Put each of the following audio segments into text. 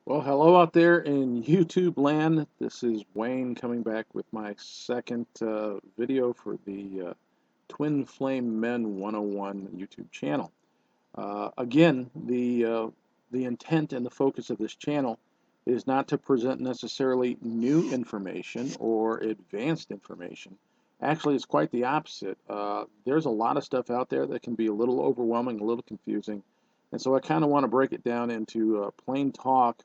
Well, hello out there in YouTube land. This is Wayne coming back with my second video for the TwinFlameMen 101 YouTube channel. Again, the intent and the focus of this channel is not to present necessarily new information or advanced information. Actually, it's quite the opposite. There's a lot of stuff out there that can be a little overwhelming, a little confusing, and so I kind of want to break it down into plain talk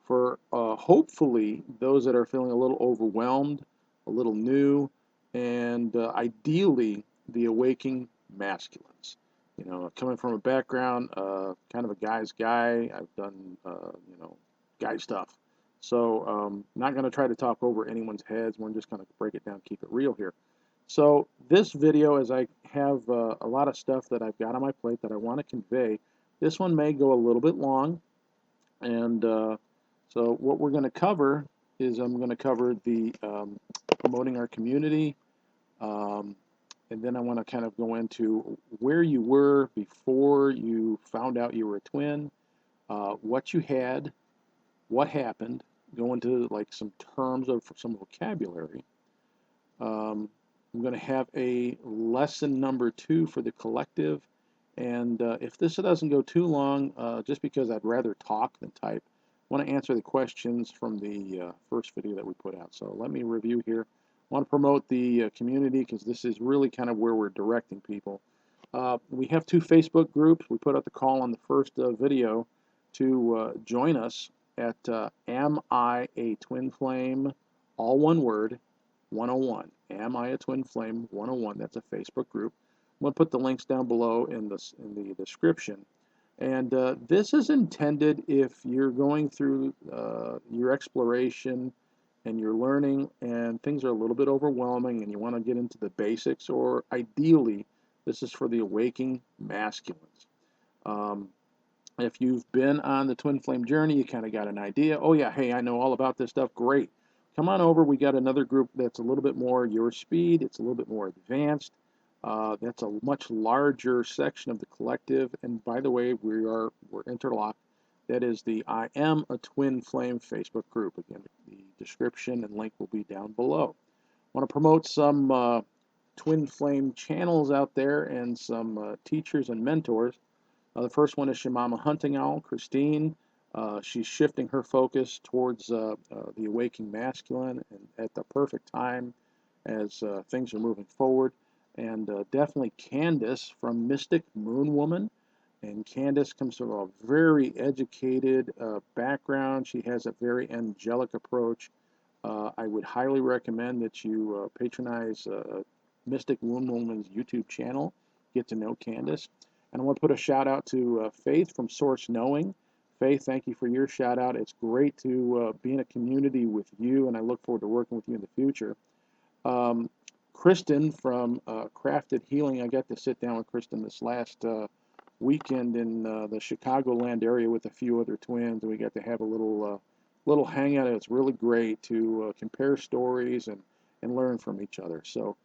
for hopefully those that are feeling a little overwhelmed, a little new, and ideally the awakening masculines. You know, coming from a background, kind of a guy's guy, I've done, guy stuff. So, not going to try to talk over anyone's heads. We're just going to break it down, keep it real here. So, this video, as I have a lot of stuff that I've got on my plate that I want to convey, this one may go a little bit long, and so what we're going to cover is I'm going to cover the promoting our community, um, and then I want to kind of go into where you were before you found out you were a twin, what you had, what happened, go into like some terms of some vocabulary. I'm going to have a lesson number 2 for the collective, and if this doesn't go too long, just because I'd rather talk than type, I want to answer the questions from the first video that we put out. So let me review here. I want to promote the community because this is really kind of where we're directing people. We have 2 Facebook groups. We put out the call on the first video to join us at Am I a Twin Flame, all one word, 101. Am I a Twin Flame 101? That's a Facebook group. I'm going to put the links down below in the description. And this is intended if you're going through your exploration and you're learning and things are a little bit overwhelming and you want to get into the basics, or ideally, this is for the awakening masculines. Um, if you've been on the twin flame journey, you kind of got an idea. Oh, yeah, hey, I know all about this stuff. Great. Come on over. We got another group that's a little bit more your speed. It's a little bit more advanced. That's a much larger section of the collective. And by the way, we're interlocked. That is the I Am a Twin Flame Facebook group. Again, the description and link will be down below. I want to promote some twin flame channels out there and some teachers and mentors. The first one is Shamama Hunting Owl, Kristin. She's shifting her focus towards the awakening masculine and at the perfect time as things are moving forward. And definitely Candace from Mystic Moon Woman. And Candace comes from a very educated background. She has a very angelic approach. I would highly recommend that you patronize Mystic Moon Woman's YouTube channel. Get to know Candace. And I want to put a shout out to Faith from Source Knowing. Faith, thank you for your shout out. It's great to be in a community with you, and I look forward to working with you in the future. Um, Kristin from Krafted Healing, I got to sit down with Kristin this last weekend in the Chicagoland area with a few other twins, and we got to have a little hangout. It's really great to compare stories and learn from each other. So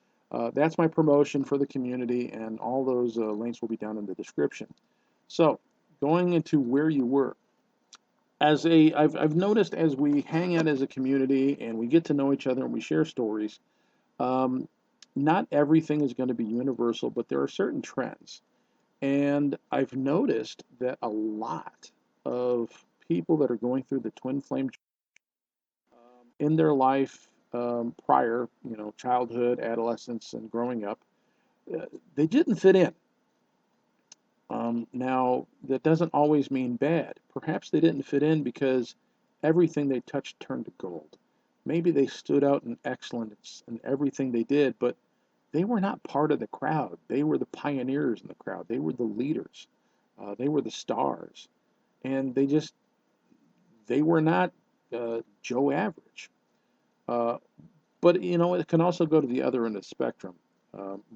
that's my promotion for the community, and all those links will be down in the description. So going into where you were. I've noticed as we hang out as a community and we get to know each other and we share stories, um, not everything is going to be universal, but there are certain trends. And I've noticed that a lot of people that are going through the twin flame in their life prior, childhood, adolescence, and growing up, they didn't fit in. Now, that doesn't always mean bad. Perhaps they didn't fit in because everything they touched turned to gold. Maybe they stood out in excellence in everything they did, but they were not part of the crowd. They were the pioneers in the crowd. They were the leaders. They were the stars. And they were not Joe Average. Uh, but, it can also go to the other end of the spectrum.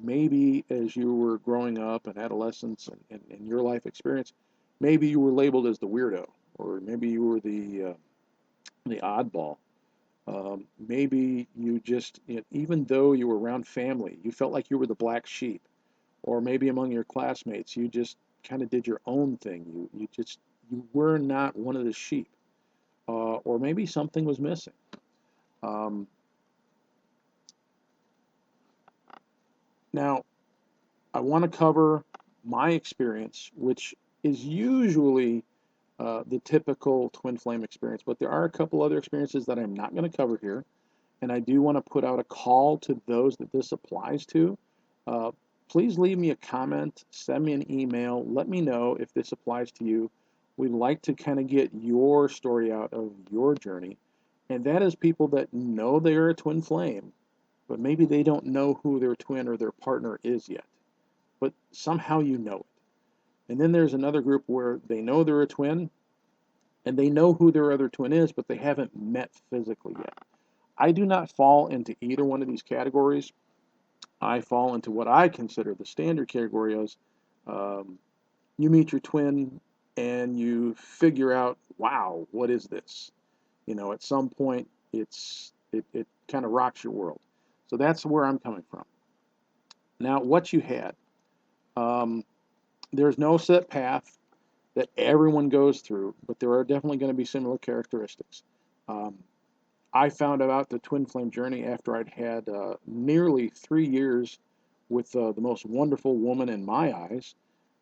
Maybe as you were growing up and adolescence and your life experience, maybe you were labeled as the weirdo, or maybe you were the oddball. Maybe you just, even though you were around family, you felt like you were the black sheep, or maybe among your classmates, you just kind of did your own thing. You were not one of the sheep. or maybe something was missing. Now, I want to cover my experience, which is usually the typical twin flame experience, but there are a couple other experiences that I'm not going to cover here, and I do want to put out a call to those that this applies to. Uh, Please leave me a comment, send me an email, let me know if this applies to you. We'd like to kind of get your story out of your journey, and that is people that know they're a twin flame, but maybe they don't know who their twin or their partner is yet, but somehow you know it. And then there's another group where they know they're a twin, and they know who their other twin is, but they haven't met physically yet. I do not fall into either one of these categories. I fall into what I consider the standard category as um, you meet your twin and you figure out, wow, what is this? You know, at some point, it kind of rocks your world. So that's where I'm coming from. Now, what you had, um, there's no set path that everyone goes through, but there are definitely going to be similar characteristics. Um, I found out the twin flame journey after I'd had nearly 3 years with the most wonderful woman in my eyes,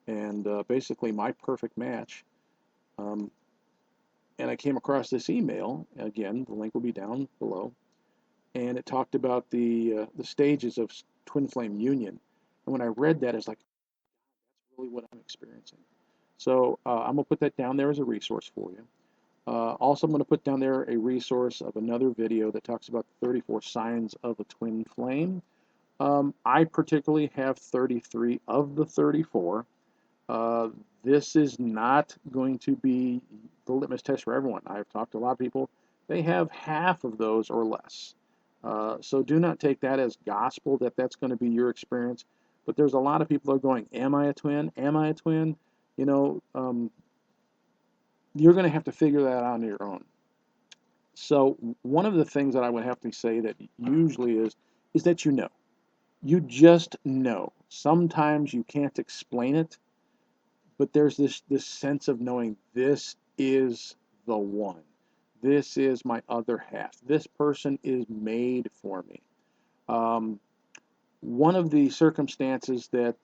and basically my perfect match. Um, and I came across this email. Again, the link will be down below, and it talked about the stages of twin flame union. And when I read that, it's like, that's really what I'm experiencing. So I'm gonna put that down there as a resource for you. Also, I'm going to put down there a resource of another video that talks about the 34 signs of a twin flame. I particularly have 33 of the 34. Uh, this is not going to be the litmus test for everyone. I've talked to a lot of people. They have half of those or less. So do not take that as gospel that that's going to be your experience. But there's a lot of people that are going, am I a twin? Am I a twin? You know, you're going to have to figure that out on your own. So one of the things that I would have to say that usually is that you know. You just know. Sometimes you can't explain it, but there's this sense of knowing this is the one. This is my other half. This person is made for me. Um, One of the circumstances that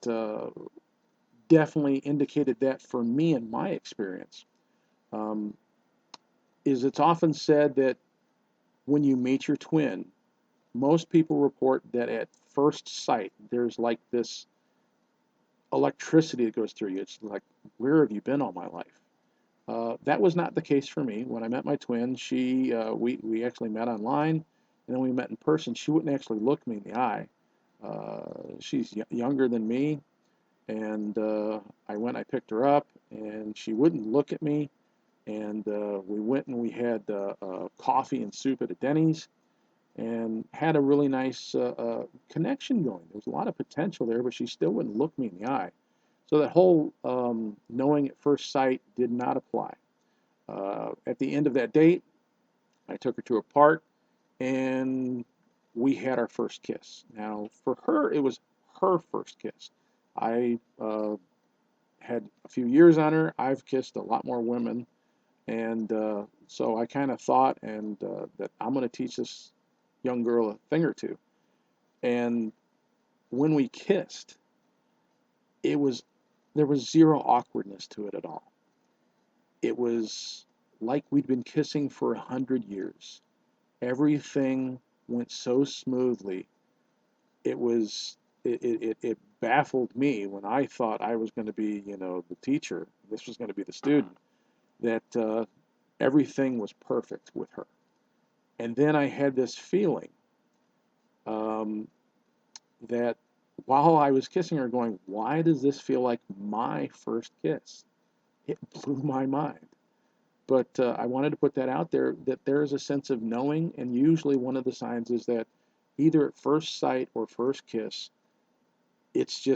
definitely indicated that for me in my experience um, is it's often said that when you meet your twin, most people report that at first sight, there's like this electricity that goes through you. It's like, where have you been all my life? That was not the case for me. When I met my twin, we actually met online, and then we met in person. She wouldn't actually look me in the eye. She's younger than me, and I picked her up, and she wouldn't look at me. And we went and we had coffee and soup at a Denny's, and had a really nice connection going. There was a lot of potential there, but she still wouldn't look me in the eye. So that whole knowing at first sight did not apply. At the end of that date, I took her to a park, and we had our first kiss. Now, for her, it was her first kiss. I had a few years on her. I've kissed a lot more women, and so I kind of thought that I'm going to teach this young girl a thing or two. And when we kissed, it was there was zero awkwardness to it at all. It was like we'd been kissing for 100 years. Everything went so smoothly. It baffled me when I thought I was going to be, the teacher. This was going to be the student. That everything was perfect with her. And then I had this feeling um, that while I was kissing her, going, why does this feel like my first kiss? It blew my mind. But I wanted to put that out there that there is a sense of knowing, and usually one of the signs is that either at first sight or first kiss, it's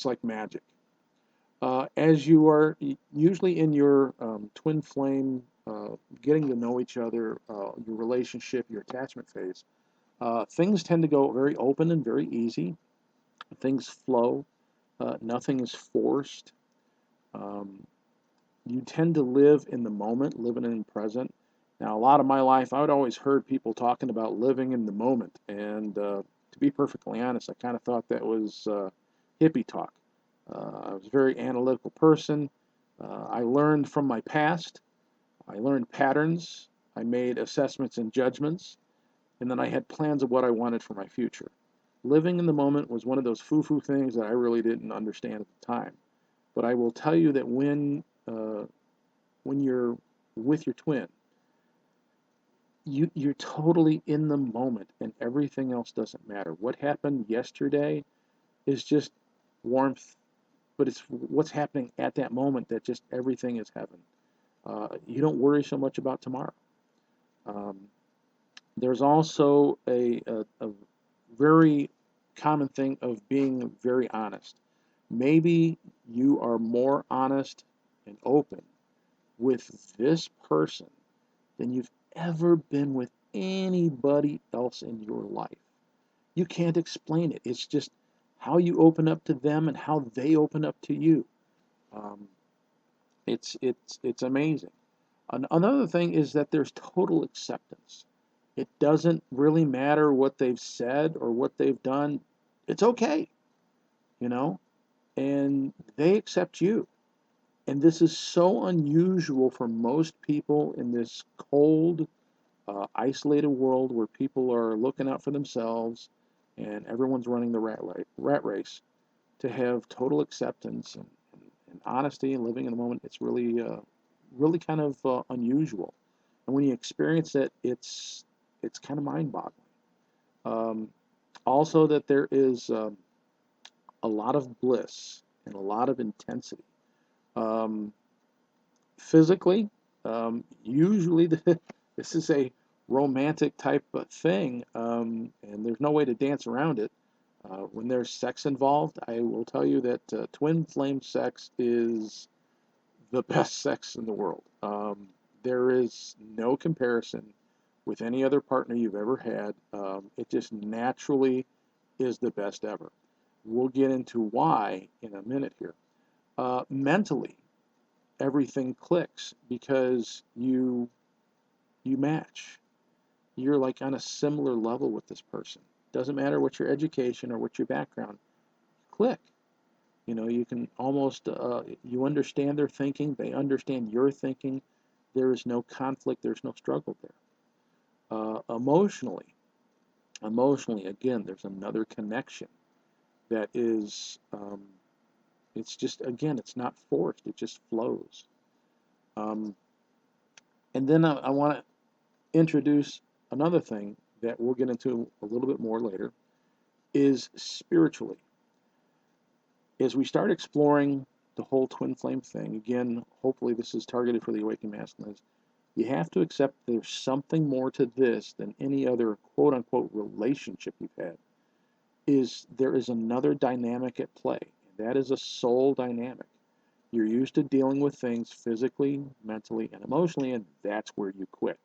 like magic. As you are usually in your twin flame, getting to know each other, your relationship, your attachment phase, things tend to go very open and very easy. Things flow. Nothing is forced. Um, you tend to live in the moment, living in the present, Now, a lot of my life, I would always heard people talking about living in the moment, and to be perfectly honest, I kind of thought that was hippie talk. I was a very analytical person. I learned from my past. I learned patterns. I made assessments and judgments, and then I had plans of what I wanted for my future. Living in the moment was one of those foo-foo things that I really didn't understand at the time. But I will tell you that when you're with your twin, you're totally in the moment, and everything else doesn't matter. What happened yesterday is just warmth, but it's what's happening at that moment that just everything is heaven. You don't worry so much about tomorrow. Um, there's also a very common thing of being very honest. Maybe you are more honest and open with this person than you've ever been with anybody else in your life. You can't explain it. It's just how you open up to them and how they open up to you. Um, it's amazing. Another thing is that there's total acceptance. It doesn't really matter what they've said or what they've done. It's okay, you know, and they accept you. And this is so unusual for most people in this cold, isolated world where people are looking out for themselves and everyone's running the rat race. To have total acceptance and honesty and living in the moment, it's really kind of unusual. And when you experience it, it's kind of mind-boggling. Um, Also, that there is a lot of bliss and a lot of intensity. Um, Physically, usually this is a romantic type of thing, and there's no way to dance around it. When there's sex involved, I will tell you that twin flame sex is the best sex in the world. There is no comparison with any other partner you've ever had. It just naturally is the best ever. We'll get into why in a minute here. Mentally, everything clicks because you match. You're like on a similar level with this person. Doesn't matter what your education or what your background, click. You know, you can almost you understand their thinking, they understand your thinking. There is no conflict, there's no struggle there. Emotionally, again, there's another connection that is it's just, again, it's not forced, it just flows. um, and then I want to introduce another thing that we'll get into a little bit more later, is spiritually. As we start exploring the whole twin flame thing, again, hopefully this is targeted for the awakened masculines, you have to accept there's something more to this than any other quote unquote relationship you've had. There is another dynamic at play. That is a soul dynamic. You're used to dealing with things physically, mentally, and emotionally, and that's where you quit.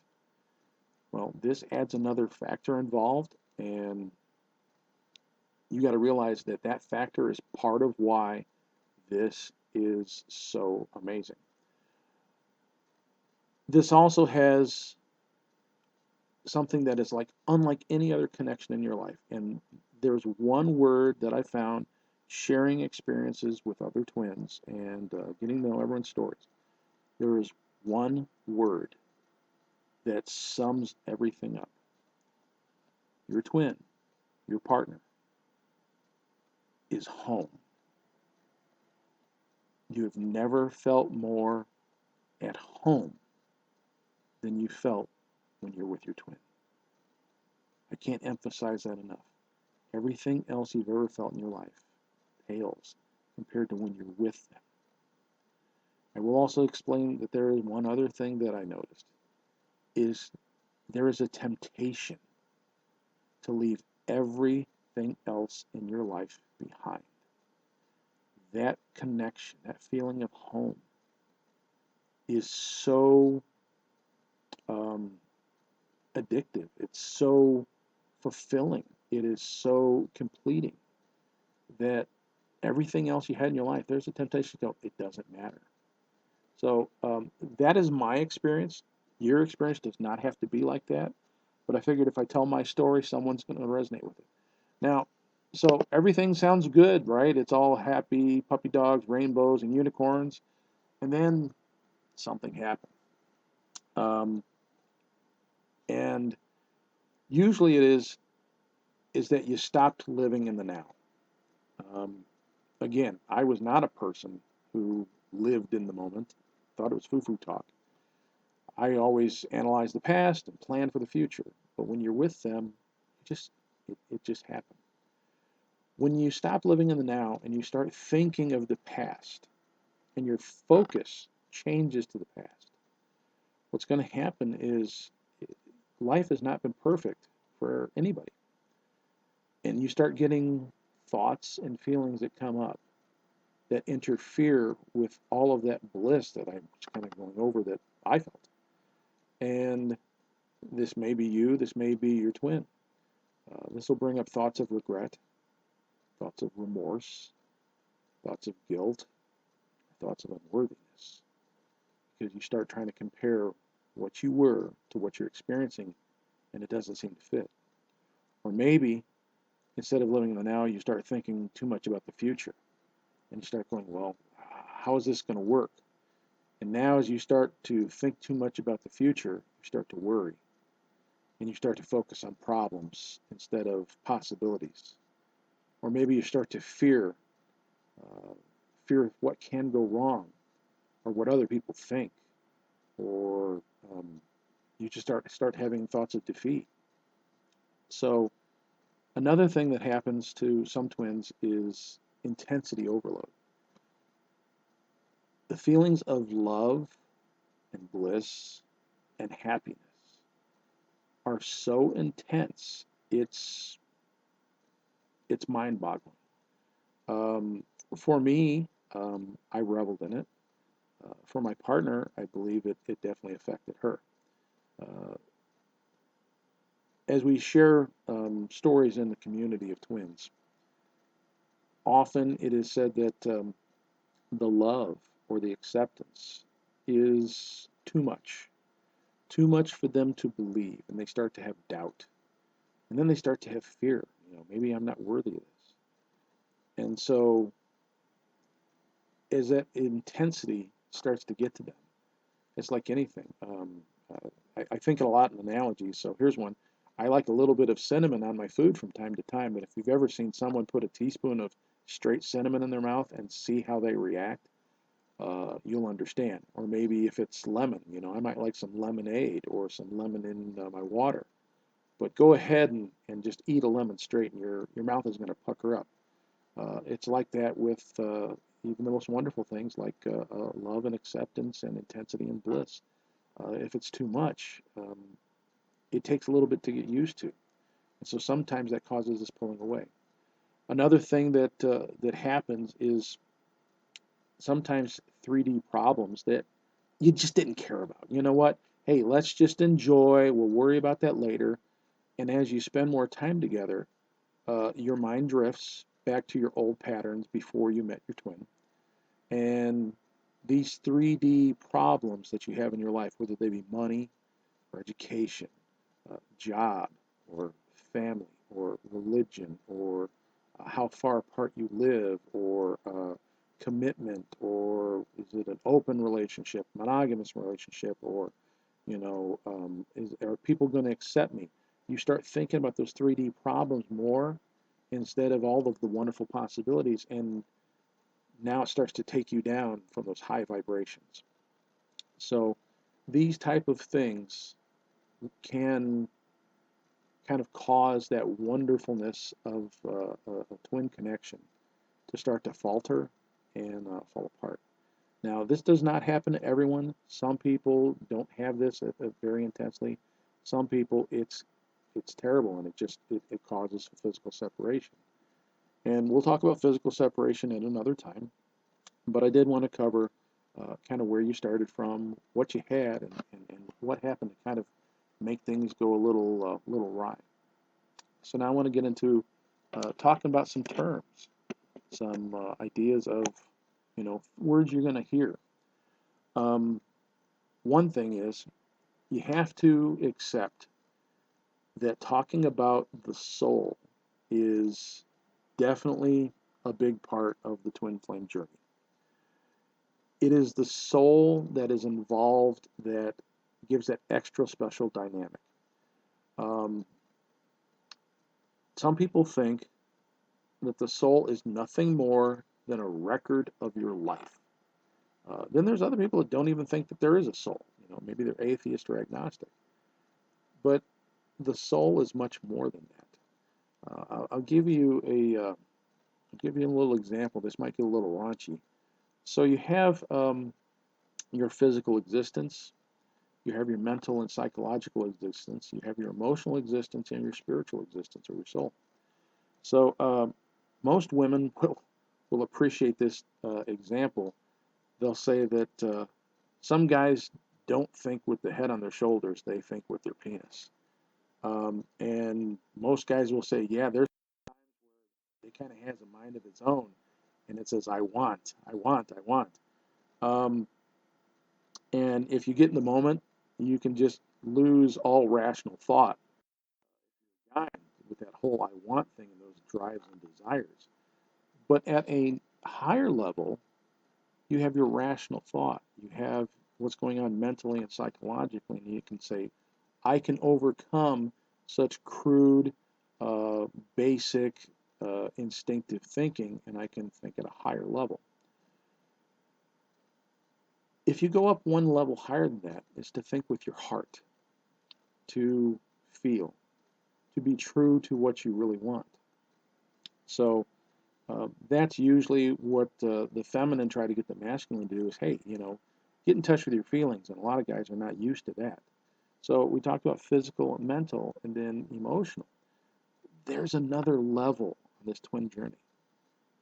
Well, this adds another factor involved, and you got to realize that that factor is part of why this is so amazing. This also has something that is like unlike any other connection in your life. And there's one word that I found sharing experiences with other twins and getting to know everyone's stories. There is one word that sums everything up. Your twin, your partner, is home. You have never felt more at home than you felt when you're with your twin. I can't emphasize that enough. Everything else you've ever felt in your life pales compared to when you're with them. I will also explain that there is one other thing that I noticed is there is a temptation to leave everything else in your life behind. That connection, that feeling of home is so um, addictive. It's so fulfilling. It is so completing that everything else you had in your life, there's a temptation to go, it doesn't matter. So that is my experience. Your experience does not have to be like that, but I figured if I tell my story, someone's going to resonate with it. Now, so everything sounds good, right? It's all happy, puppy dogs, rainbows, and unicorns, and then something happened. And usually it is that you stopped living in the now. Um, Again, I was not a person who lived in the moment, thought it was foo-foo talk. I always analyze the past and plan for the future. But when you're with them, it just happens. When you stop living in the now and you start thinking of the past and your focus changes to the past, what's going to happen is life has not been perfect for anybody. And you start getting thoughts and feelings that come up that interfere with all of that bliss that I was kind of going over that I felt. And this may be you, this may be your twin. This will bring up thoughts of regret, thoughts of remorse, thoughts of guilt, thoughts of unworthiness. Because you start trying to compare what you were to what you're experiencing, and it doesn't seem to fit. Or maybe instead of living in the now, you start thinking too much about the future. And you start going, well, how is this going to work? And now as you start to think too much about the future, you start to worry. And you start to focus on problems instead of possibilities. Or maybe you start to fear what can go wrong, or what other people think, or you just start having thoughts of defeat. So another thing that happens to some twins is intensity overload. The feelings of love and bliss and happiness are so intense, it's mind-boggling. For me, I reveled in it. For my partner, I believe it definitely affected her. Uh, as we share stories in the community of twins, often it is said that the love or the acceptance is too much for them to believe, and they start to have doubt, and then they start to have fear. Maybe I'm not worthy of this, and so as that intensity starts to get to them, it's like anything. I think a lot in analogies. So here's one. I like a little bit of cinnamon on my food from time to time, but if you've ever seen someone put a teaspoon of straight cinnamon in their mouth and see how they react, you'll understand. Or maybe if it's lemon, I might like some lemonade or some lemon in my water. But go ahead and just eat a lemon straight, and your mouth is going to pucker up. It's like that with even the most wonderful things like love and acceptance and intensity and bliss. If it's too much, it takes a little bit to get used to. And so sometimes that causes us pulling away. Another thing that happens is sometimes 3D problems that you just didn't care about. You know what? Hey, let's just enjoy. We'll worry about that later. And as you spend more time together, your mind drifts back to your old patterns before you met your twin. And these 3D problems that you have in your life, whether they be money or education, job or family or religion or how far apart you live or commitment, or is it an open relationship, monogamous relationship, or are people going to accept me? You start thinking about those 3D problems more instead of all of the wonderful possibilities, and now it starts to take you down from those high vibrations. So these type of things can kind of cause that wonderfulness of a twin connection to start to falter and fall apart. Now, this does not happen to everyone. Some people don't have this very intensely. Some people, it's terrible, and it causes physical separation. And we'll talk about physical separation at another time. But I did want to cover kind of where you started from, what you had, and what happened to kind of make things go a little awry. So now I want to get into talking about some terms, some ideas of words you're going to hear. One thing is you have to accept that talking about the soul is definitely a big part of the twin flame journey. It is the soul that is involved that gives that extra special dynamic. Um, some people think that the soul is nothing more than a record of your life. Then there's other people that don't even think that there is a soul. Maybe they're atheist or agnostic. But the soul is much more than that. I'll give you a little example. This might get a little raunchy. So you have your physical existence, you have your mental and psychological existence, you have your emotional existence, and your spiritual existence, or your soul. So most women will appreciate this example. They'll say that some guys don't think with the head on their shoulders; they think with their penis. And most guys will say, "Yeah, there's times where it kind of has a mind of its own, and it says, I want, I want, I want." Um, and if you get in the moment, you can just lose all rational thought with that whole "I want" thing and those drives and desires. But at a higher level, you have your rational thought. You have what's going on mentally and psychologically, and you can say, I can overcome such crude, uh, basic, instinctive thinking, and I can think at a higher level. If you go up one level higher than that, is to think with your heart, to feel, to be true to what you really want. So that's usually what the feminine try to get the masculine to do is, hey, get in touch with your feelings. And a lot of guys are not used to that. So we talked about physical and mental and then emotional. There's another level on this twin journey.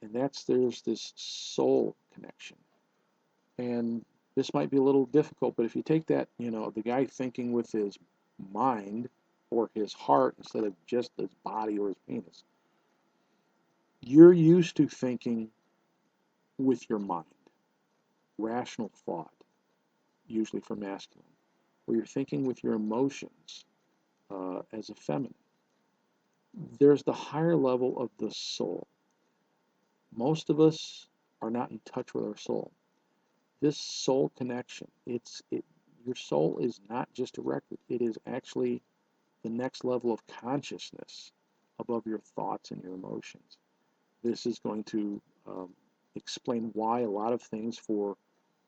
And there's this soul connection. And this might be a little difficult, but if you take that, the guy thinking with his mind or his heart instead of just his body or his penis, you're used to thinking with your mind, rational thought, usually for masculine, where you're thinking with your emotions as a feminine. There's the higher level of the soul. Most of us are not in touch with our soul. This soul connection, your soul is not just a record. It is actually the next level of consciousness above your thoughts and your emotions. This is going to explain why a lot of things for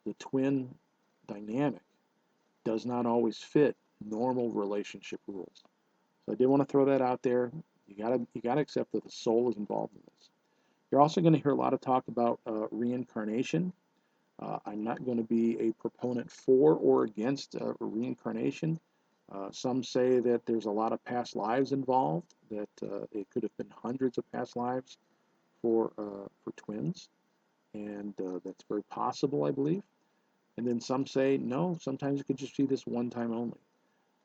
the twin dynamic does not always fit normal relationship rules. So I did want to throw that out there. You gotta accept that the soul is involved in this. You're also going to hear a lot of talk about reincarnation. I'm not going to be a proponent for or against reincarnation. Some say that there's a lot of past lives involved, that it could have been hundreds of past lives for twins, and that's very possible, I believe. And then some say no, sometimes it could just be this one time only.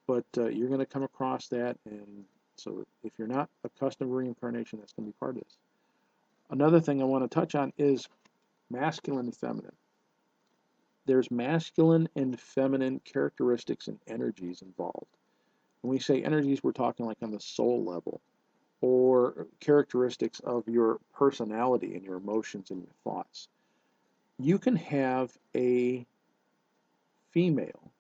But you're going to come across that, and so if you're not accustomed to reincarnation, that's going to be part of this. Another thing I want to touch on is masculine and feminine. There's masculine and feminine characteristics and energies involved. When we say energies, we're talking like on the soul level, or characteristics of your personality and your emotions and your thoughts. You can have a female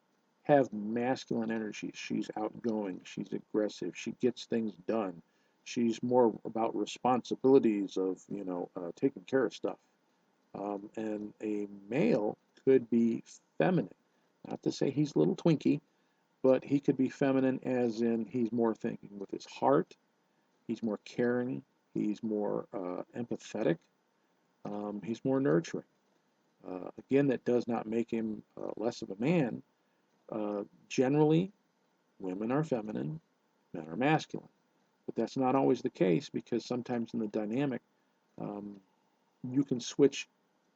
have masculine energy. She's outgoing, she's aggressive, she gets things done. She's more about responsibilities of, taking care of stuff. And a male could be feminine. Not to say he's a little twinky, but he could be feminine as in he's more thinking with his heart, he's more caring, he's more empathetic, he's more nurturing. Again, that does not make him less of a man. Generally, women are feminine, men are masculine. But that's not always the case because sometimes in the dynamic, um, you can switch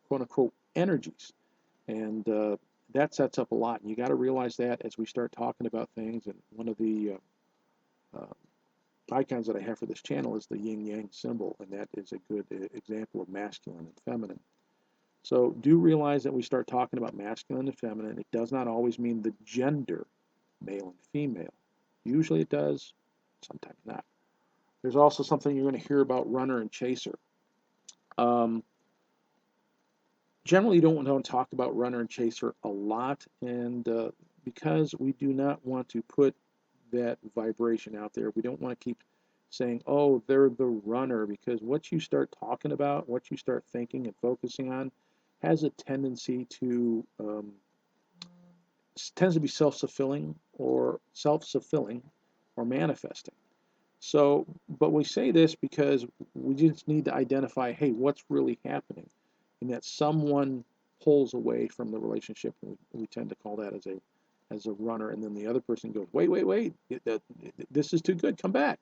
quote unquote energies. And that sets up a lot. And you got to realize that as we start talking about things. And one of the icons that I have for this channel is the yin yang symbol. And that is a good example of masculine and feminine. So do realize that we start talking about masculine and feminine. It does not always mean the gender male and female. Usually it does, sometimes not. There's also something you're going to hear about runner and chaser. Um, Generally, you don't want to talk about runner and chaser a lot, and because we do not want to put that vibration out there, we don't want to keep saying, oh, they're the runner, because what you start talking about, what you start thinking and focusing on, has a tendency to tends to be self-fulfilling or manifesting. So, but we say this because we just need to identify, hey, what's really happening, and that someone pulls away from the relationship. We tend to call that as a runner, and then the other person goes, wait, this is too good, come back.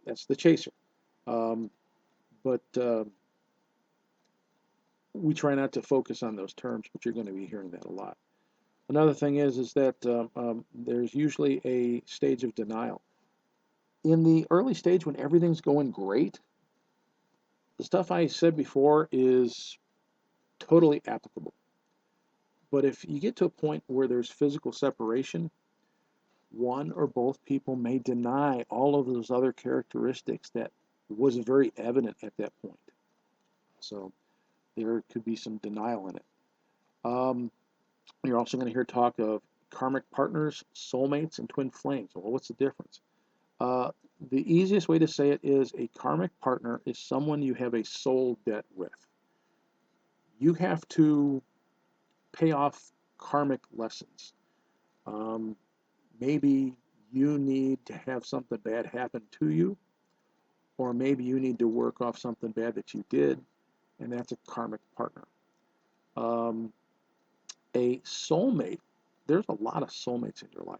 That's the chaser. But we try not to focus on those terms, but you're going to be hearing that a lot. Another thing is that there's usually a stage of denial. In the early stage when everything's going great, the stuff I said before is totally applicable. But if you get to a point where there's physical separation, one or both people may deny all of those other characteristics that was very evident at that point. So there could be some denial in it. You're also going to hear talk of karmic partners, soulmates, and twin flames. Well, what's the difference? The easiest way to say it is a karmic partner is someone you have a soul debt with. You have to pay off karmic lessons. Maybe you need to have something bad happen to you, or maybe you need to work off something bad that you did, and that's a karmic partner. A soulmate, there's a lot of soulmates in your life.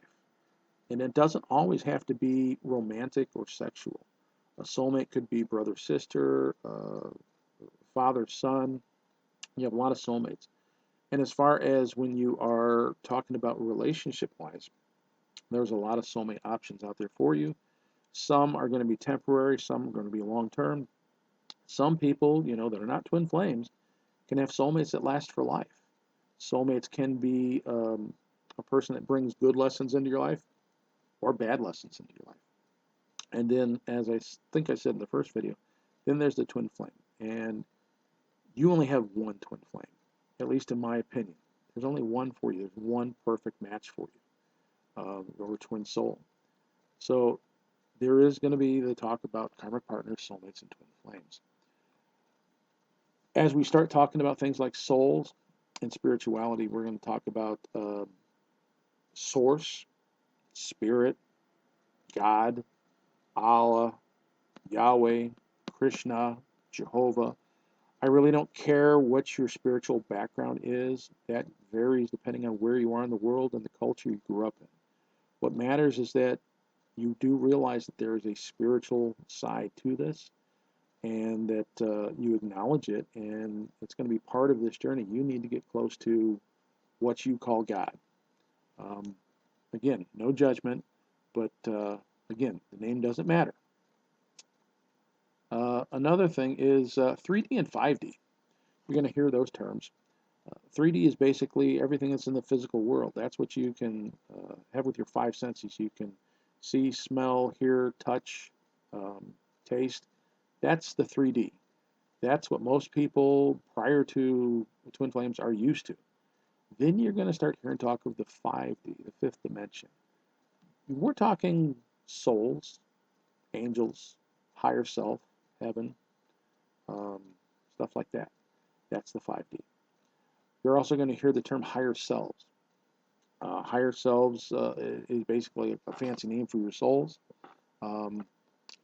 And it doesn't always have to be romantic or sexual. A soulmate could be brother, sister, father, son. You have a lot of soulmates. And as far as when you are talking about relationship-wise, there's a lot of soulmate options out there for you. Some are going to be temporary, some are going to be long-term. Some people, that are not twin flames can have soulmates that last for life. Soulmates can be a person that brings good lessons into your life or bad lessons into your life. And then, as I think I said in the first video, then there's the twin flame. And you only have one twin flame, at least in my opinion. There's only one for you. There's one perfect match for you, or twin soul. So there is going to be the talk about karmic partners, soulmates, and twin flames. As we start talking about things like souls and spirituality, we're going to talk about source, spirit, God, Allah, Yahweh, Krishna, Jehovah. I really don't care what your spiritual background is. That varies depending on where you are in the world and the culture you grew up in. What matters is that you do realize that there is a spiritual side to this, and that you acknowledge it, and it's going to be part of this journey. You need to get close to what you call God. Again, no judgment, but again, the name doesn't matter. Another thing is 3D and 5D. You're going to hear those terms. 3D is basically everything that's in the physical world. That's what you can have with your five senses. You can see, smell, hear, touch, taste. That's the 3D. That's what most people prior to twin flames are used to. Then you're going to start hearing talk of the 5D, the fifth dimension. We're talking souls, angels, higher self, heaven, stuff like that. That's the 5D. You're also going to hear the term higher selves. Higher selves is basically a fancy name for your souls.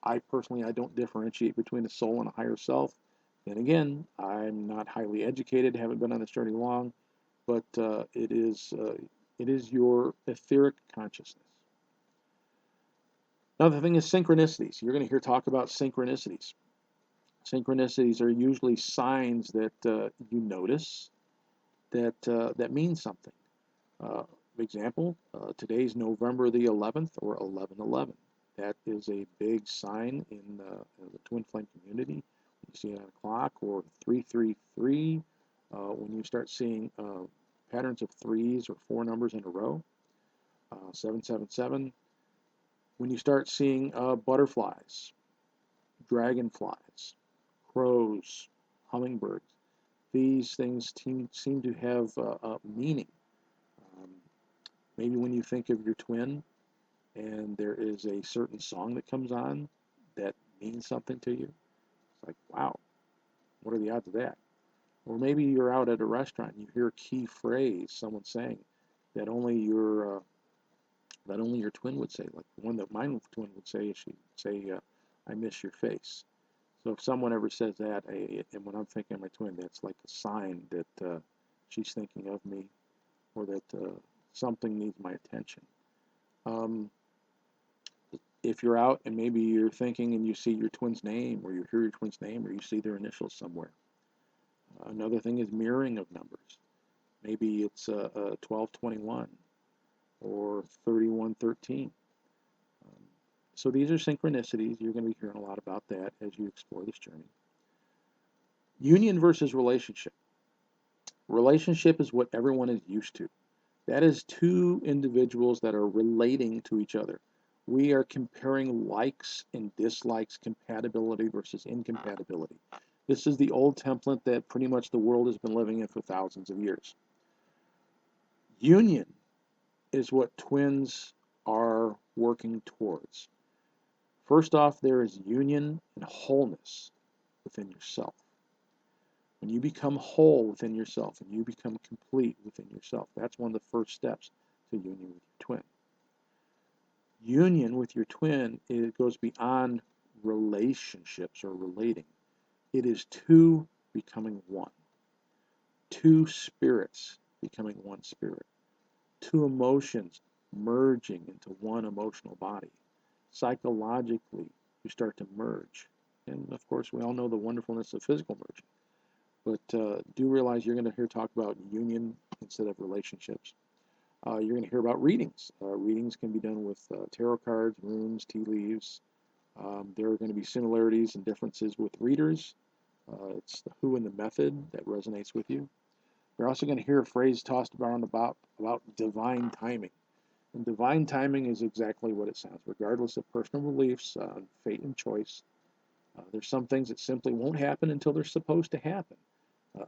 I personally, I don't differentiate between a soul and a higher self. Then again, I'm not highly educated, haven't been on this journey long, but it is your etheric consciousness. Another thing is synchronicities. You're going to hear talk about synchronicities. Synchronicities are usually signs that you notice that mean something. Example, today's November the 11th, or 11/11. That is a big sign in the twin flame community. You see it on a clock, or 333. When you start seeing patterns of threes or four numbers in a row. 777. When you start seeing butterflies, dragonflies, crows, hummingbirds, these things seem to have a meaning. Um, Maybe when you think of your twin and there is a certain song that comes on that means something to you, it's like, wow, what are the odds of that? Or maybe you're out at a restaurant and you hear a key phrase someone saying that only your twin would say, like the one that my twin would say. She'd say, "I miss your face." So if someone ever says that, and when I'm thinking of my twin, that's like a sign that she's thinking of me, or that something needs my attention. Um, if you're out and maybe you're thinking and you see your twin's name, or you hear your twin's name, or you see their initials somewhere. Another thing is mirroring of numbers. Maybe it's 1221 or 3113. Um, so these are synchronicities. You're going to be hearing a lot about that as you explore this journey. Union versus relationship. Relationship is what everyone is used to. That is two individuals that are relating to each other. We are comparing likes and dislikes, compatibility versus incompatibility. This is the old template that pretty much the world has been living in for thousands of years. Union is what twins are working towards. First off, there is union and wholeness within yourself. When you become whole within yourself and you become complete within yourself, that's one of the first steps to union with your twin. Union with your twin, it goes beyond relationships or relating. It is two becoming one. Two spirits becoming one spirit. Two emotions merging into one emotional body. Psychologically, you start to merge. And of course, we all know the wonderfulness of physical merging. But do realize you're going to hear talk about union instead of relationships. You're going to hear about readings. Readings can be done with tarot cards, runes, tea leaves. There are going to be similarities and differences with readers. It's the who and the method that resonates with you. You're also going to hear a phrase tossed around about divine timing. And divine timing is exactly what it sounds. Regardless of personal beliefs, fate and choice, there's some things that simply won't happen until they're supposed to happen.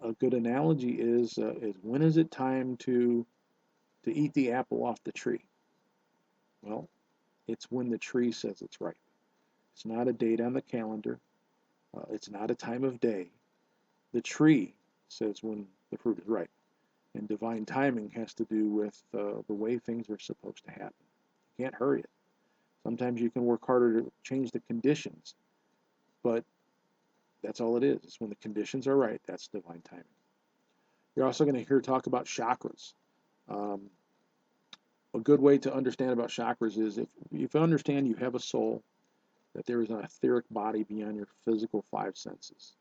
A good analogy is when is it time to eat the apple off the tree? Well, it's when the tree says it's right. It's not a date on the calendar. It's not a time of day. The tree says when the fruit is ripe. And divine timing has to do with the way things are supposed to happen. You can't hurry it. Sometimes you can work harder to change the conditions, but that's all it is. It's when the conditions are right. That's divine timing. You're also going to hear talk about chakras. Um, a good way to understand about chakras is if you understand you have a soul, that there is an etheric body beyond your physical five senses.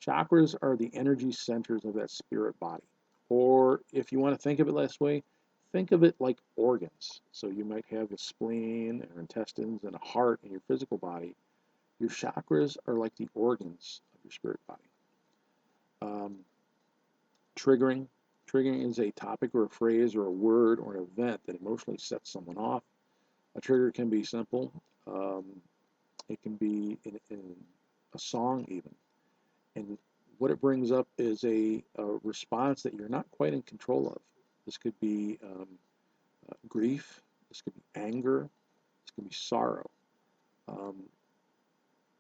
Chakras are the energy centers of that spirit body. Or if you want to think of it this way, think of it like organs. So you might have a spleen or intestines and a heart in your physical body. Your chakras are like the organs of your spirit body. Um, triggering. Triggering is a topic or a phrase or a word or an event that emotionally sets someone off. A trigger can be simple. Um, it can be in a song even. And what it brings up is a response that you're not quite in control of. This could be grief. This could be anger. This could be sorrow. Um,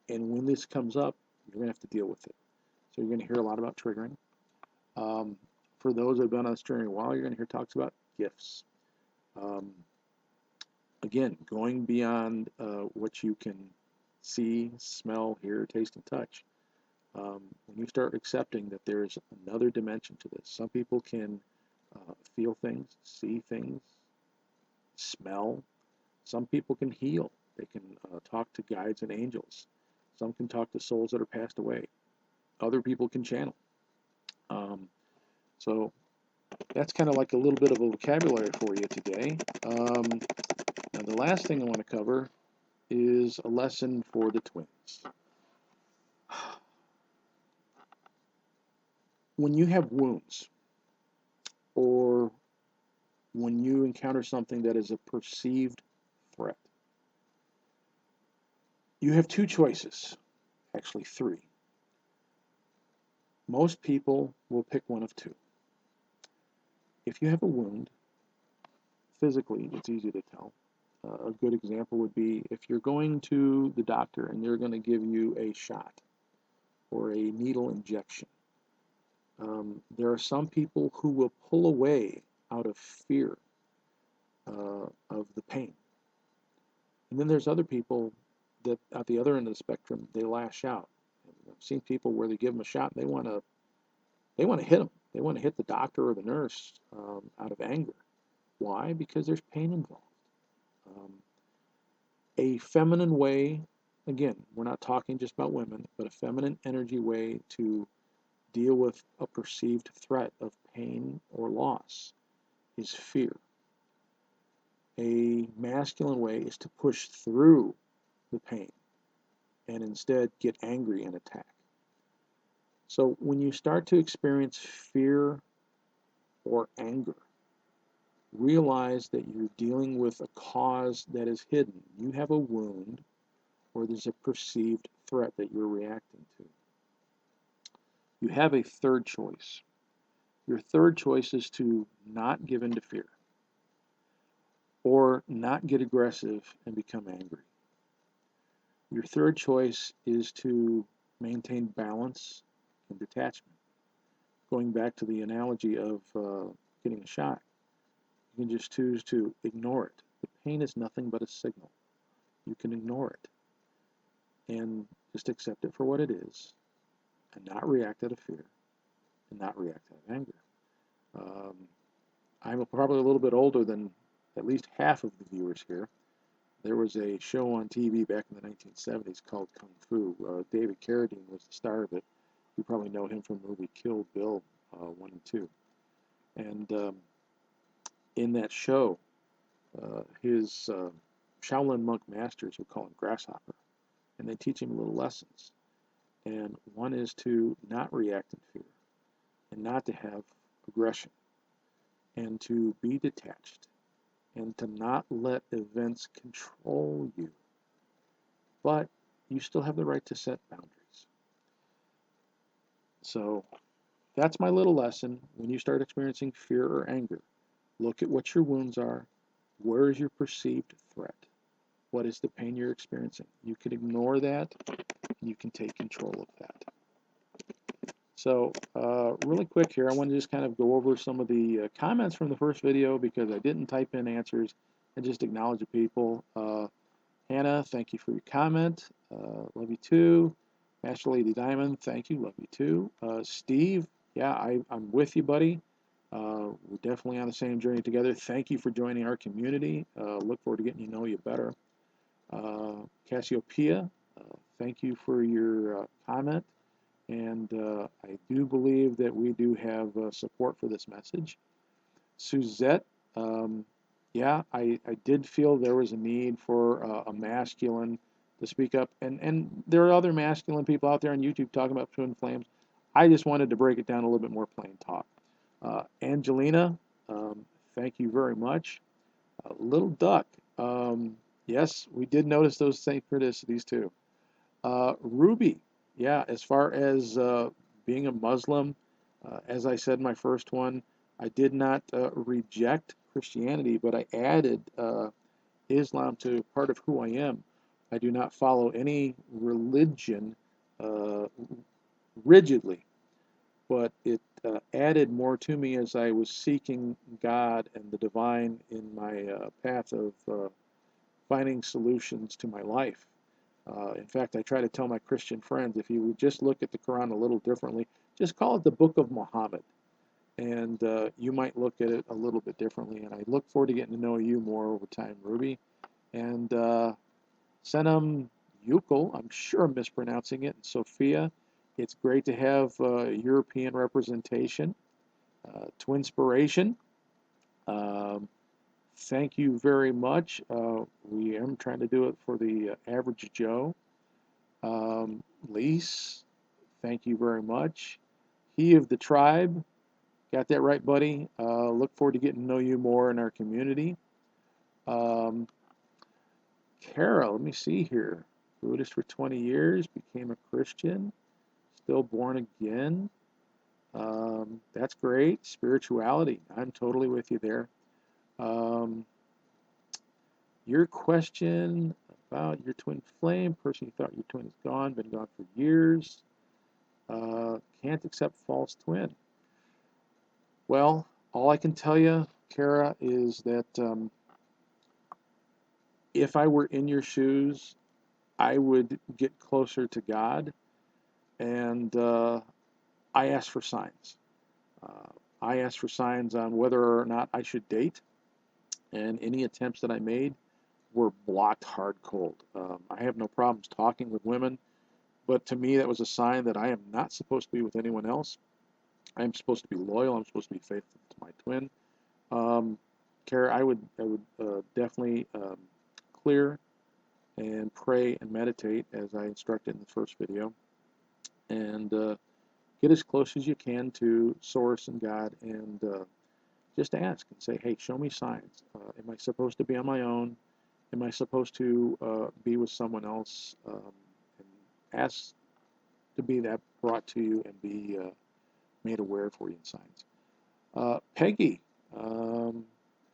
and when this comes up, you're going to have to deal with it. So you're going to hear a lot about triggering. Um, for those that have been on this journey a while, you're going to hear talks about gifts. Um, again, going beyond what you can see, smell, hear, taste, and touch. When you start accepting that there's another dimension to this, some people can feel things, see things, smell. Some people can heal. They can talk to guides and angels. Some can talk to souls that are passed away. Other people can channel. So that's kind of like a little bit of a vocabulary for you today. Now the last thing I want to cover is a lesson for the twins. When you have wounds or when you encounter something that is a perceived threat. You have two choices, actually three. Most people will pick one of two. If you have a wound, physically, it's easy to tell. A good example would be if you're going to the doctor and they're going to give you a shot or a needle injection. There are some people who will pull away out of fear of the pain. And then there's other people that at the other end of the spectrum, they lash out. I've seen people where they give them a shot and they want to hit them. They want to hit the doctor or the nurse out of anger. Why? Because there's pain involved. A feminine way, again, we're not talking just about women, but a feminine energy way to deal with a perceived threat of pain or loss is fear. A masculine way is to push through the pain and instead get angry and attack. So when you start to experience fear or anger, realize that you're dealing with a cause that is hidden. You have a wound or there's a perceived threat that you're reacting to. You have a third choice. Your third choice is to not give in to fear or not get aggressive and become angry. Your third choice is to maintain balance and detachment. Going back to the analogy of getting a shot, you can just choose to ignore it. The pain is nothing but a signal. You can ignore it and just accept it for what it is and not react out of fear and not react out of anger. I'm probably a little bit older than at least half of the viewers here. There was a show on TV back in the 1970s called Kung Fu. David Carradine was the star of it. You probably know him from the movie Kill Bill 1 and 2. And in that show, his Shaolin monk masters would call him Grasshopper, and they teach him little lessons. And one is to not react in fear, and not to have aggression, and to be detached, and to not let events control you. But you still have the right to set boundaries. So that's my little lesson. When you start experiencing fear or anger, look at what your wounds are. Where is your perceived threat? What is the pain you're experiencing? You can ignore that. You can take control of that. So really quick here, I want to just kind of go over some of the comments from the first video because I didn't type in answers and just acknowledge the people. Hannah, thank you for your comment. Love you too. Master Lady Diamond, thank you. Love you too. Steve, yeah, I'm with you, buddy. We're definitely on the same journey together. Thank you for joining our community. Look forward to getting to know you better. Cassiopeia, thank you for your comment. And I do believe that we do have support for this message. Suzette, yeah, I did feel there was a need for a masculine to speak up. And there are other masculine people out there on YouTube talking about twin flames. I just wanted to break it down a little bit more plain talk. Angelina, thank you very much. Little Duck, yes, we did notice those synchronicities too. Ruby, yeah, as far as being a Muslim, as I said in my first one, I did not reject Christianity, but I added Islam to part of who I am. I do not follow any religion rigidly, but it added more to me as I was seeking God and the divine in my path of finding solutions to my life. In fact, I try to tell my Christian friends, if you would just look at the Quran a little differently, just call it the Book of Muhammad, and you might look at it a little bit differently. And I look forward to getting to know you more over time, Ruby. And Senam Yukul, I'm sure I'm mispronouncing it, and Sophia, it's great to have European representation. Twinspiration, thank you very much. We am trying to do it for the average Joe. Lise, thank you very much. He of the tribe, Got that right, buddy? Look forward to getting to know you more in our community. Kara, let me see here. Buddhist for 20 years, became a Christian, still born again. That's great. Spirituality. I'm totally with you there. Your question about your twin flame, person you thought your twin is gone, been gone for years, can't accept false twin. Well, all I can tell you, Kara, is that if I were in your shoes, I would get closer to God, and I ask for signs. I asked for signs on whether or not I should date, and any attempts that I made were blocked hard cold. I have no problems talking with women, but to me that was a sign that I am not supposed to be with anyone else. I'm supposed to be loyal. I'm supposed to be faithful to my twin. Kara, I would definitely clear and pray and meditate as I instructed in the first video, and get as close as you can to Source and God, and just ask and say, hey, show me signs. Am I supposed to be on my own? Am I supposed to be with someone else? And ask to be that brought to you and be made aware for you in signs. Peggy,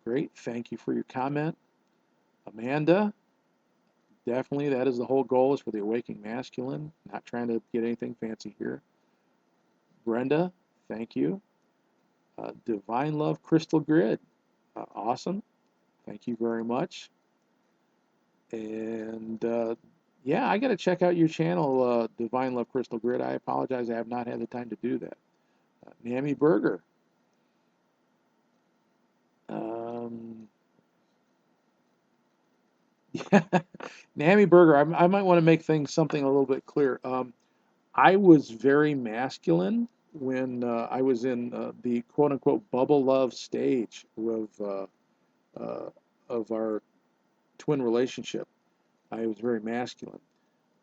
great. Thank you for your comment. Amanda, definitely that is the whole goal, is for the awakening masculine. Not trying to get anything fancy here. Brenda, thank you. Divine Love Crystal Grid, awesome. Thank you very much. And yeah, I got to check out your channel, Divine Love Crystal Grid. I apologize, I have not had the time to do that. Nami Burger. Yeah, Nami Burger. I might want to make things something a little bit clear. I was very masculine when I was in the quote-unquote bubble love stage of our twin relationship. I was very masculine.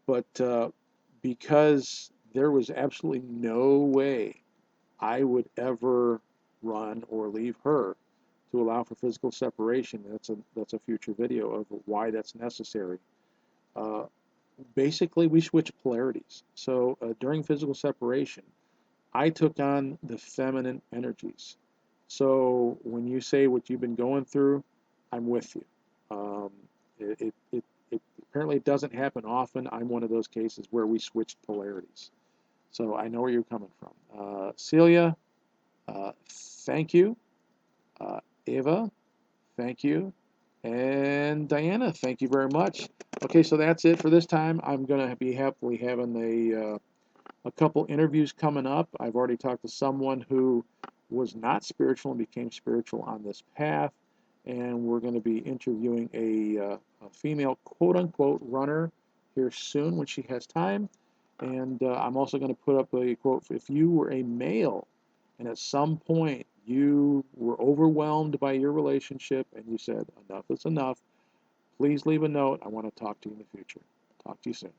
But because there was absolutely no way I would ever run or leave her to allow for physical separation, that's a future video of why that's necessary. Basically, we switch polarities. So during physical separation, I took on the feminine energies. So when you say what you've been going through, I'm with you. Um, it apparently it doesn't happen often. I'm one of those cases where we switched polarities. So I know where you're coming from. Celia, thank you. Ava, thank you. And Diana, thank you very much. Okay, so that's it for this time. I'm going to be happily having a couple interviews coming up. I've already talked to someone who was not spiritual and became spiritual on this path. And we're going to be interviewing a female quote-unquote runner here soon when she has time. And I'm also going to put up a quote, if you were a male and at some point you were overwhelmed by your relationship and you said, enough is enough, please leave a note. I want to talk to you in the future. Talk to you soon.